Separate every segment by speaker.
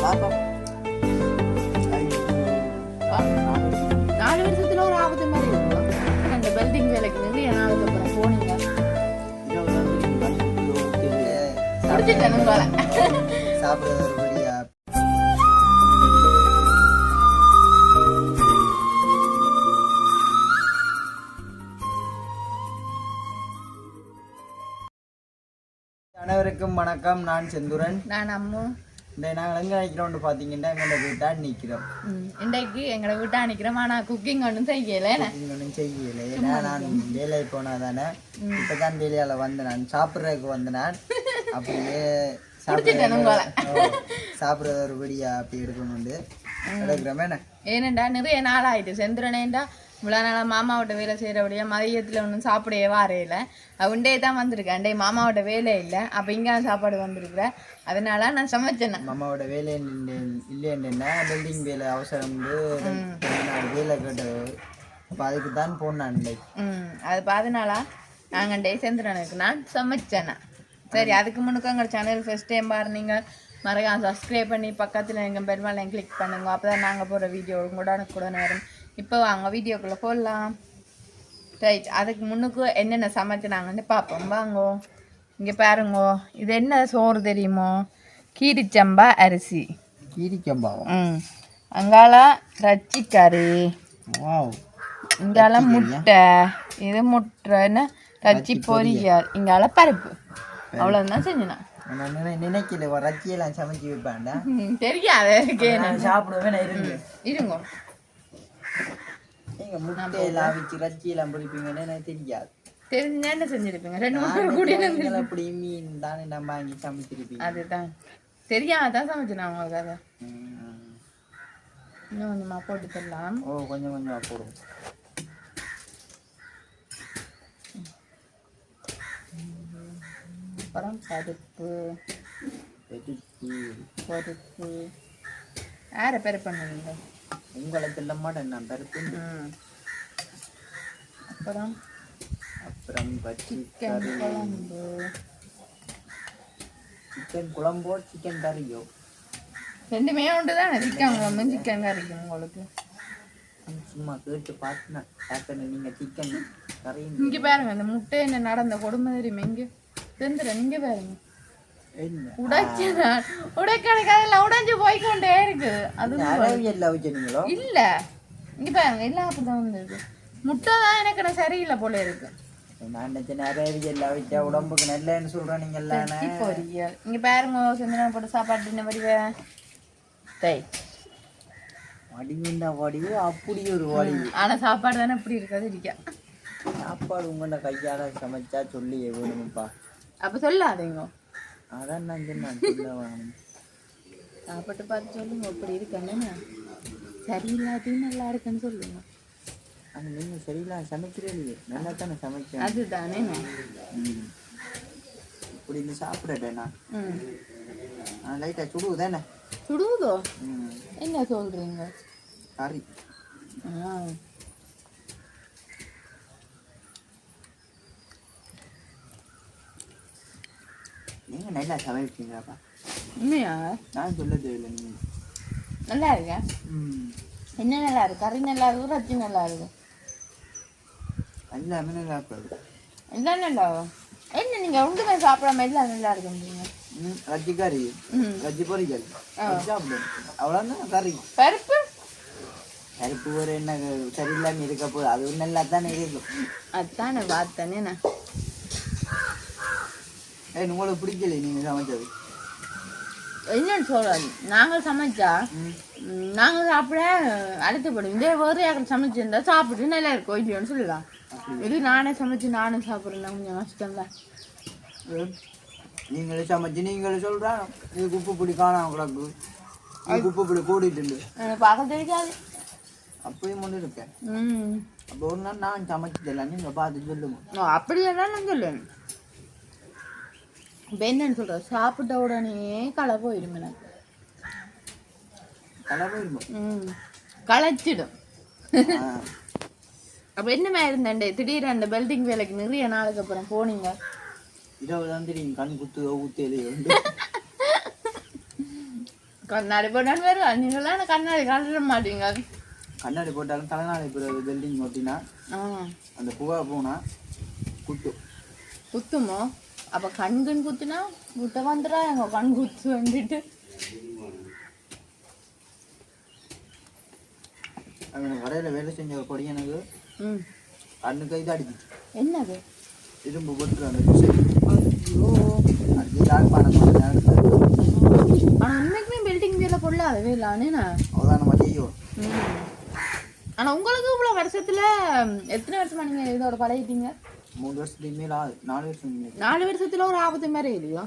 Speaker 1: 4 வருஷத்துல ஒரு ஆபத்து மாதிரி இருக்கும். அந்த பில்டிங் வேலைக்கு நிறைய நாளுக்கு அப்புறம் போனீங்க. முடிச்சுட்டேன் உங்களை.
Speaker 2: சாப்பிடுறது ஒரு வழியா. அனைவருக்கும் வணக்கம். நான் செந்துரன்.
Speaker 1: நான் அம்மு.
Speaker 2: நாங்கள் எங்கே நிற்கிறோம் பார்த்தீங்கன்னா எங்களோட வீட்டா நிற்கிறோம்.
Speaker 1: இன்றைக்கு எங்களை வீட்டா நிற்கிறோம். ஆனால் குக்கிங் ஒன்றும் செய்யலை.
Speaker 2: ஒன்றும் செய்யலை. ஏன்னா நான் வேலைக்கு போனால் தானே. இப்போ தான் வேலையால் வந்து நான் சாப்பிட்றதுக்கு வந்து நான் அப்படியே சாப்பிட்றது ஒரு படியா அப்படி எடுக்கணுண்டு எடுக்கிறோமே.
Speaker 1: ஏனண்டா நிறைய நாள் ஆயிட்டு செந்துரனேண்டா இவ்வளோ நாளாக மாமாவோட வேலை செய்கிறபடியா மதியத்தில் ஒன்றும் சாப்பிடவே வாரையில உண்டே தான் வந்திருக்கேன். அண்டே மாமாவோட வேலை இல்லை. அப்போ இங்கே சாப்பாடு வந்திருக்கிறேன். அதனால நான் சமைச்சேன். மாமாவோட
Speaker 2: வேலை இல்லைன்னா பில்டிங் வேலை அவசரம் வேலை கேட்டு அப்போ அதுக்கு தான் போனான்.
Speaker 1: அது அதனால நாங்கண்டே செந்துரனுக்கு நான் சமைச்சேன். சரி, அதுக்கு முன்னுக்கு எங்கள் சேனல் ஃபர்ஸ்ட் டைம் பாருங்க மறக்காம சப்ஸ்கிரைப் பண்ணி பக்கத்தில் எங்கள் பெருமாளையும் கிளிக் பண்ணுங்க. அப்போ தான் நாங்கள் போகிற வீடியோ உடனுக்குடன் வரும். இப்போ வாங்க வீடியோக்குள்ளே போடலாம். ரைட், அதுக்கு முன்னுக்கு என்னென்ன சமைச்சினாங்கன்னு பார்ப்போம். வாங்கோ. இங்கே பாருங்கோ, இது என்ன சோறு தெரியுமோ? கீரிச்சம்பா அரிசி.
Speaker 2: கீரிச்சம்பா.
Speaker 1: அங்கால ரச்சிக்கறி. இங்கால முட்டை. இது முட்டைன்னு ரச்சி பொரியல். இங்கால பருப்பு. அவ்வளோதான் செஞ்சுனா.
Speaker 2: நினைக்கல ரச்சியெல்லாம் சமைச்சு வைப்பாண்டா.
Speaker 1: தெரியாது
Speaker 2: சாப்பிடுவேன்.
Speaker 1: இருங்கோ.
Speaker 2: நீங்க முட்டையெல்லாம் வச்சு ரச்சியெல்லாம் பிடிப்பீங்கன்னு எனக்கு தெரியாது.
Speaker 1: தெரிஞ்சா என்ன செஞ்சிருப்பீங்க? 2-3 கூடிய
Speaker 2: அப்படி மீன் தானே நம்ம வாங்கி சமைச்சிருப்பீங்க.
Speaker 1: அதுதான் தெரியாதான் சமைச்சுனா உங்களுக்கு. அதை இன்னும் கொஞ்சமா போட்டு தரலாம்.
Speaker 2: ஓ, கொஞ்சம் கொஞ்சமா போடுவோம்.
Speaker 1: அப்புறம் பருப்பு. யார பேர் பண்ணுவீங்க?
Speaker 2: உங்களுக்கு இல்ல மாட்டேன் நான் பருப்பு.
Speaker 1: அப்புறம்
Speaker 2: சிக்கன் குழம்பு. சிக்கன் குழம்போ சிக்கன் கறியோ
Speaker 1: ரெண்டுமே உண்டு தானே. சிக்கன் குழம்பு சிக்கன் கறிக்கும் உங்களுக்கு.
Speaker 2: சும்மா கேட்டு பார்த்தேன். நீங்க சிக்கன் கறி.
Speaker 1: இங்க பாருங்க, இந்த முட்டை என்ன நடந்த கொடுமை தெரியுமா? இங்க தெரிஞ்சிட. நீங்க பாருங்க, உடைக்கடைக்காதெல்லாம் உடைஞ்சு போய்கொண்டே இருக்கு. அது இல்ல. இங்க பாருங்க, எல்லாம் அப்படிதான் வந்துருக்கு. முட்டை தான் எனக்கு சரியில்லை போல இருக்கு.
Speaker 2: உடம்புக்கு நல்லன்னு சொல்றேன். நீங்க
Speaker 1: பொரியல். இங்க பாருங்க, செந்திரன் போட்டு சாப்பாடு என்ன வடிவேன்.
Speaker 2: வடிவுண்டா வடிவு அப்படி ஒரு வடிவு.
Speaker 1: ஆனா சாப்பாடு தானே இப்படி இருக்காது. இருக்கா
Speaker 2: சாப்பாடு உங்களோட கையால சமைச்சா சொல்லி வேணும்ப்பா.
Speaker 1: அப்ப சொல்லாதீங்க.
Speaker 2: அதான் நான் சொன்னேன்.
Speaker 1: சாப்பிட்டு பார்த்து சொல்லுங்க இப்படி இருக்குன்னு. சரியில்லாதையும் நல்லா இருக்குன்னு சொல்லுங்க.
Speaker 2: ஆனால் நீங்கள் சரியில்லை சமைக்கிறீங்க. நல்லா தானே சமைச்சேன்.
Speaker 1: அதுதானே.
Speaker 2: இப்படி இந்த சாப்பிடட்டேண்ணா. லைட்டாக சுடுவு தானே.
Speaker 1: சுடுவதோ? என்ன சொல்றீங்க?
Speaker 2: கறி. நீங்க நல்லா சமைப்பீங்கப்பா.
Speaker 1: உண்மையா?
Speaker 2: நான் சொல்ல தேவையில்லை. நீங்க
Speaker 1: நல்லா இருக்க. என்ன நல்லா இருக்கு? கறி நல்லா இருக்கு, ரச்சி நல்லா இருக்கு.
Speaker 2: எல்லாமே நல்லா இருக்கு.
Speaker 1: எல்லாம் நல்லா. என்ன நீங்க ஒன்றுமே சாப்பிடாம எல்லாம் நல்லா இருக்குன்றீங்க?
Speaker 2: ரச்சி கறி, ரச்சி பொரியல் சாப்பிடுங்க. அவ்வளோதான். கறி
Speaker 1: பருப்பு
Speaker 2: பருப்பு ஒரு என்ன சரியில்லாம இருக்க போகுது. அது நல்லா தானே இருக்கும்.
Speaker 1: அதுதானே பார்த்தேனே நான்.
Speaker 2: உங்களுக்கு பிடிக்கல நீங்க சமைச்சது?
Speaker 1: என்னன்னு சொல்றாரு, நாங்கள் சமைச்சா நாங்கள் சாப்பிட அழுத்தப்படும். இதே வேறு யாரும் சமைச்சிருந்தா சாப்பிட்டு நல்லா இருக்கும் இல்லையோன்னு சொல்லலாம். இது நானே சமைச்சு நானும் சாப்பிட்றேன். கொஞ்சம் கஷ்டம் தான்.
Speaker 2: நீங்களே சமைச்சு நீங்களே சொல்றாங்க. இது உப்பு பிடி காணாம கிடக்கு, உப்பு பிடி கூடிட்டு
Speaker 1: பார்க்க தெரியாது.
Speaker 2: அப்படியும் ஒன்று இருக்கேன். அப்போ ஒரு நாள் நான் சமைச்சதெல்லாம் நீங்க பார்த்து சொல்லுங்க.
Speaker 1: அப்படியெல்லாம் நான் சொல்லுவேன். இப்போ என்னன்னு சொல்ற, சாப்பிட்ட உடனே களை போயிடும். எனக்கு
Speaker 2: களை போயிடுமா?
Speaker 1: களைச்சிடும். அப்போ என்னமே இருந்தேன் திடீர்னு அந்த பில்டிங் வேலைக்கு நிறைய நாளுக்கு அப்புறம் போனீங்க.
Speaker 2: 20 தெரியும் கண் குத்து ஊத்தேது.
Speaker 1: கண்ணாடி போட்டான்னு வேறு நீங்களாம் கண்ணாடி காட்ட மாட்டீங்க.
Speaker 2: கண்ணாடி போட்டாலும் தலைநாளை பில்டிங் ஒட்டினா அந்த புகை போனா
Speaker 1: குத்துமோ? அப்போ கண் குத்துனா குத்த வந்துடா எங்க கண் குத்து வந்துட்டு
Speaker 2: வரையில வேலை செஞ்ச ஒரு பொடியனுக்கு கண்ணுக்கு இது அடிச்சு.
Speaker 1: என்னது?
Speaker 2: இரும்பு போட்டு அந்த
Speaker 1: ஆனா உண்மைக்குமே பில்டிங் வேலை பொருளாத வேலானேண்ணா
Speaker 2: அவதான செய்யும்.
Speaker 1: ஆனா உங்களுக்கு இவ்வளவு வருஷத்துல எத்தனை வருஷமா நீங்க இதோட பழகிட்டீங்க?
Speaker 2: 3 வருஷத்துக்கு மேல 4 வருஷம்.
Speaker 1: 4 வருஷத்துல ஒரு ஆபத்து மாதிரி இல்லையோ?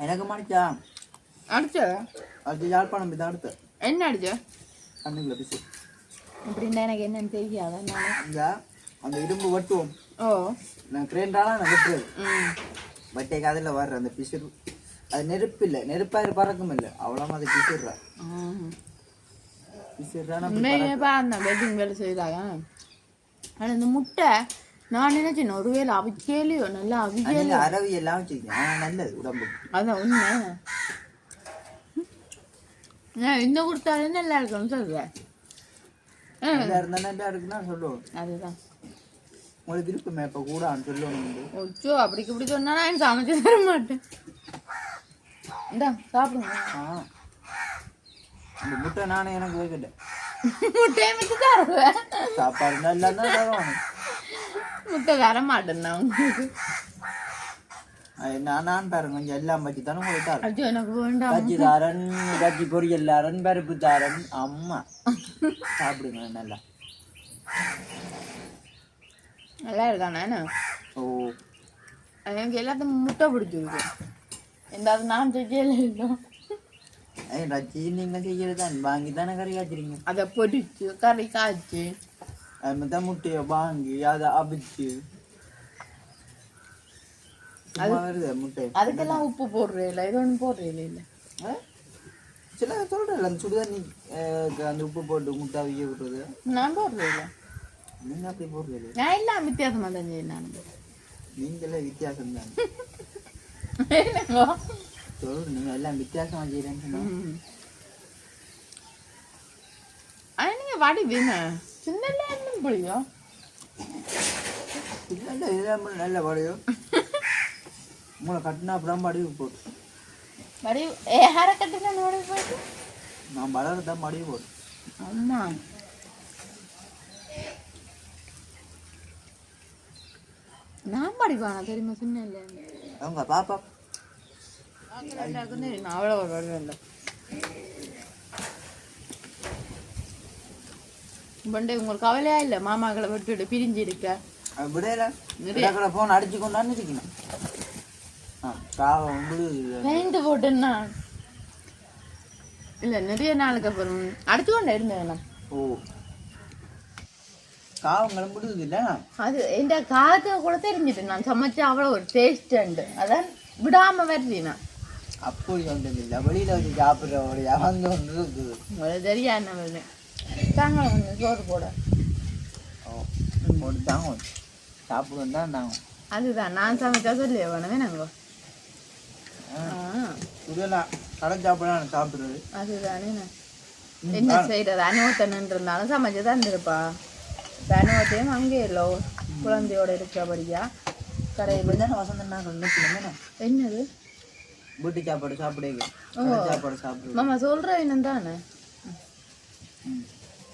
Speaker 2: எனக்கு மாடிச்சா
Speaker 1: அடிச்ச
Speaker 2: அது யாழ்ப்பாணம் தான் அடுத்த.
Speaker 1: என்ன அடிச்ச?
Speaker 2: கண்ணுக்குள்ள பிசு.
Speaker 1: அப்படின்னா எனக்கு என்னன்னு தெரியாது.
Speaker 2: அந்த இரும்பு வட்டுவோம். நான் கிரேண்டாலாம் நான் வெட்டுறது. வட்டைக்கு அதில் வர்ற அந்த பிசுறு அது நெருப்பு இல்லை, நெருப்பாயிரு பறக்கும் இல்லை, அவ்வளோ அது பிசுறா
Speaker 1: அந்த வெட்டிங் வேலை செய்தாங்க. ஆனால் இந்த முட்டை நான் நினைச்சேன் ஒருவேளை அவிக்கலையோ நல்லா அவிக்கல
Speaker 2: அரவி எல்லாம் வச்சுருக்கேன் நல்லது உடம்பு.
Speaker 1: அதான் உண்மை. இந்த கொடுத்தாலும் நல்லா இருக்குன்னு சொல்றேன்.
Speaker 2: நல்லா இருக்குன்னா சொல்லுவோம்.
Speaker 1: அதுதான்
Speaker 2: உங்களுக்கு இருக்குமே இப்போ கூடான்னு சொல்லுவோம்.
Speaker 1: ஓச்சோ அப்படி இப்படி சொன்னா நான் சமைச்சு தர மாட்டேன். இந்தா சாப்பிடுங்க.
Speaker 2: அந்த முட்டை நானே எனக்கு வைக்கிட்டேன்.
Speaker 1: முட்டையை வச்சு தருவேன்.
Speaker 2: சாப்பாடு நல்லா தான் தருவாங்க.
Speaker 1: முட்டை தர மாட்டேன் நான் உங்களுக்கு.
Speaker 2: நான் பாருங்க கொஞ்சம் எல்லாம் பற்றி தானே உங்களுக்கு தரேன்.
Speaker 1: ஐயோ எனக்கு வேண்டாம்.
Speaker 2: கட்சி தாரன், கட்சி பொரியல்லாரன், பருப்பு தாரன். அம்மா சாப்பிடுங்க நல்லா.
Speaker 1: நல்லா இருக்கானே?
Speaker 2: ஓ
Speaker 1: எனக்கு எல்லாத்தையும் முட்டை பிடிச்சிருக்கு. எந்தாவது நான் செய்யல.
Speaker 2: ரச்சி நீங்கள் செய்யறது தான் வாங்கி தானே கறி காய்ச்சிருங்க.
Speaker 1: அதை பொடிச்சு கறி காய்ச்சி
Speaker 2: அது தான் முட்டையை வாங்கி அதை அவிச்சு வருது முட்டை.
Speaker 1: அதுக்கெல்லாம் உப்பு போடுறே இல்லை, இது ஒன்றும் போடுறே இல்லை.
Speaker 2: சில சொல்கிறேன் அந்த சுடுதண்ணி அந்த உப்பு போட்டு முட்டை அவிக்க விட்டுறது.
Speaker 1: நான் போடுறே இல்லை.
Speaker 2: நீங்கள் அப்படி போடுறது இல்லை.
Speaker 1: நான் எல்லாம் வித்தியாசமாக தான் செய்ய. நான்
Speaker 2: நீங்களே வித்தியாசம் தான் சொல்லுங்க. நீங்கள் எல்லாம் வித்தியாசமாக செய்கிறேன்னு.
Speaker 1: ஆனால் நீங்கள் வடி வீண சின்ன இன்னும் புரியும்.
Speaker 2: இல்லை இதெல்லாம் நல்ல வடையும் உங்களை கட்டினா அப்புறம் மடிவு போட்டு
Speaker 1: வடி யாரை கட்டினா வடி போட்டு
Speaker 2: நான் வளர்தான் மடிவு போட்டு.
Speaker 1: அம்மா நான் படிப்பானா தெரியுமா? சின்ன இல்லை
Speaker 2: அவங்க பாப்பா
Speaker 1: நான் அவ்வளோ ஒரு வருவேன். பண்டே உங்களுக்கு கவலையா இல்லை மாமாக்களை விட்டுட்டு பிரிஞ்சு இருக்க?
Speaker 2: விடையில போன் அடிச்சு கொண்டான்னு இருக்கணும்.
Speaker 1: போட்டேன்னா இல்லை நிறைய நாளுக்கு அப்புறம் அடிச்சு கொண்டே இருந்தேன்.
Speaker 2: ஓ காவங்களும் முடியுது இல்லை? அது
Speaker 1: என் காலத்தை கூட தெரிஞ்சுட்டு நான் சமைச்சா அவ்வளோ ஒரு டேஸ்ட் உண்டு. அதான் விடாம வருதுண்ணா.
Speaker 2: அப்படி ஒன்றும் இல்லை, வெளியில் வச்சு சாப்பிட்றவடைய வந்து ஒன்று இருக்குது.
Speaker 1: உங்களுக்கு தெரியா என்ன வேணும் தாங்க கொஞ்சம் சோறு போட.
Speaker 2: ஓ போட்டு தாங்க சாப்பிடுவோம் தான் நாங்கள்.
Speaker 1: அதுதான் நான் சமைச்சா சொல்லி வேணுமே நாங்கள்
Speaker 2: சுடலாம் கடை சாப்பிடலாம் சாப்பிட்றது.
Speaker 1: அதுதானே என்ன செய்யறது? அனுபவத்தன்னு இருந்தாலும் சமைச்சு தான் இருந்திருப்பா. அனுபவத்தையும் அங்கே இல்லை குழந்தையோட இருக்கிறபடியா கடையில்
Speaker 2: தானே வசந்தம் நான் நினைக்கிறேன்.
Speaker 1: என்னது
Speaker 2: வீட்டு சாப்பாடு சாப்பிடுங்க, சாப்பாடு சாப்பிடுங்க.
Speaker 1: மாமா சொல்ற என்னன்னு தானே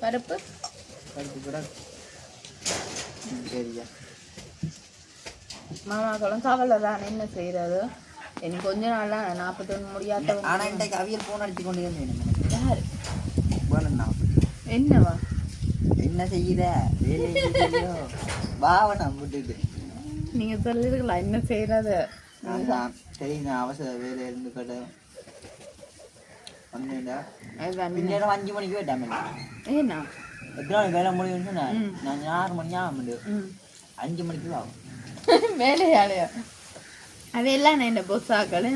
Speaker 1: பருப்பு
Speaker 2: பருப்பு கூட சரியா
Speaker 1: மாமாக்களும் கவலை தான் என்ன செய்யறது. எனக்கு கொஞ்ச நாள் 41 முடியாத.
Speaker 2: ஆனால் இன்றைக்கு அவியல் ஃபோன் அடிச்சு கொண்டு இருந்தேன்.
Speaker 1: யார்
Speaker 2: வேணும்ண்ணா
Speaker 1: என்னவா
Speaker 2: என்ன செய்யுற வேலையோ பாவனா விட்டுட்டு
Speaker 1: நீங்கள் சொல்லிருக்கலாம் என்ன செய்யறது.
Speaker 2: அதான் சரி நான் அவசர வேலை இருந்து கடை வந்தேன்டா. இந்நேரம் 5 மணிக்கு போயிட்டேன்.
Speaker 1: ஏண்ணா
Speaker 2: எத்தனை வேலை முடியும்னு சொன்னேன். நான் 6 மணி ஆகும் 5 மணிக்கு ஆகும்
Speaker 1: வேலையாளையா அவையெல்லாம் நான் என்ன பொஸ்ஸாக்கள்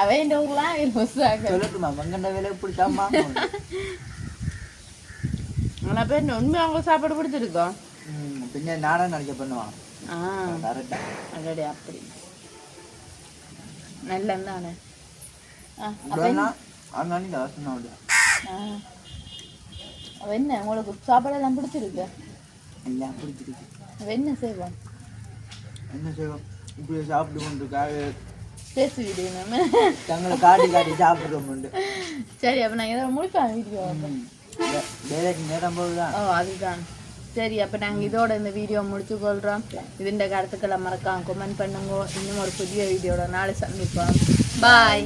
Speaker 1: அவை இந்த ஊர்லாம் பொஸ்ஸாக்கள்
Speaker 2: சொல்லட்டுமா வெங்கண்ட வேலை பிடிச்சாமா.
Speaker 1: ஆனால் பேர் உண்மை அவங்க சாப்பாடு பிடிச்சிருக்கோம்.
Speaker 2: பின்ன நாடகம் நடிக்க பண்ணுவான்.
Speaker 1: கரெக்டா அப்படி நல்ல தானே
Speaker 2: அங்கே அவசரம்
Speaker 1: அவ என்ன உங்களுக்கு சாப்பாடெல்லாம் பிடிச்சிருக்கு
Speaker 2: எல்லாம் பிடிச்சிருக்கு.
Speaker 1: அவ என்ன செய்வோம்
Speaker 2: என்ன செய்வோம் இப்படி சாப்பிட்டு கொண்டு
Speaker 1: பேசி வீடியோ நம்ம
Speaker 2: தங்களை காட்டி காட்டி சாப்பிடுறோம்.
Speaker 1: சரி அப்போ நான் ஏதாவது முடிப்பேன் வீடியோ
Speaker 2: நேரம் போதுதான்.
Speaker 1: அதுதான் சரி அப்போ நாங்கள் இதோட இந்த வீடியோ முடிச்சுக்கொள்கிறோம். இதுண்ட கருத்துக்களை மறக்காம கமெண்ட் பண்ணுங்க. இன்னும் ஒரு புதிய வீடியோட நாளை சந்திப்போம். பாய்.